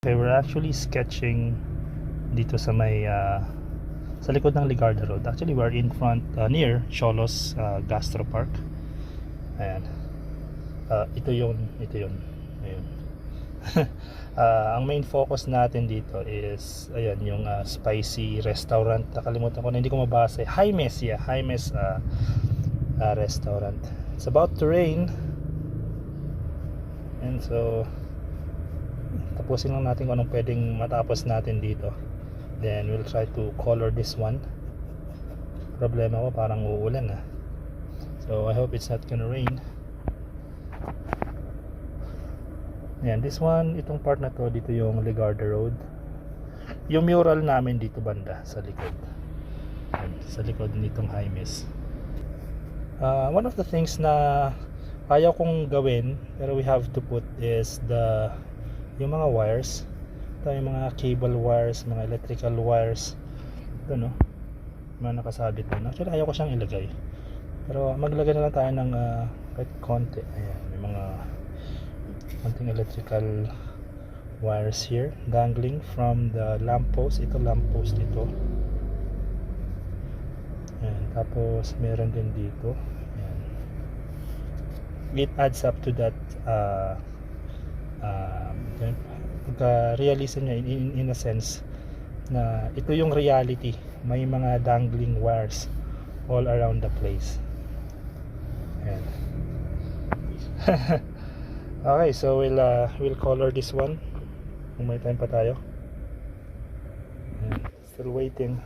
Okay, we're actually sketching dito sa may sa likod ng Ligarda Road. Actually, we're in front near Cholos Gastro Park. Ayan. Ito yun. Ayun. Ang main focus natin dito is ayan yung spicy restaurant. Nakalimutan ko na, hindi ko mabasa. Jaimes restaurant. It's about to rain. And so tapusin lang natin kung anong pwedeng matapos natin dito, then we'll try to color this one. Problema ko parang uulan so I hope it's not gonna rain. Yan, this one, itong part na to, dito yung Ligarda Road. Yung mural namin dito banda sa likod. Yan, sa likod nitong Jaimes. One of the things na ayaw kong gawin pero we have to put is yung mga wires. Ito yung mga cable wires, mga electrical wires. Ito no, mga nakasabit na. Actually ayaw ko siyang ilagay, pero maglagay na lang tayo ng kahit konti. Ayan, may mga konting electrical wires here dangling from the lamppost. Ito lamppost ito. Ayan, tapos meron din dito. Ayan. It adds up to that pagka-realize nyo in a sense na ito yung reality. May mga dangling wires all around the place. Ayan. Okay, so we'll color this one kung may time pa tayo. Ayan. Still waiting.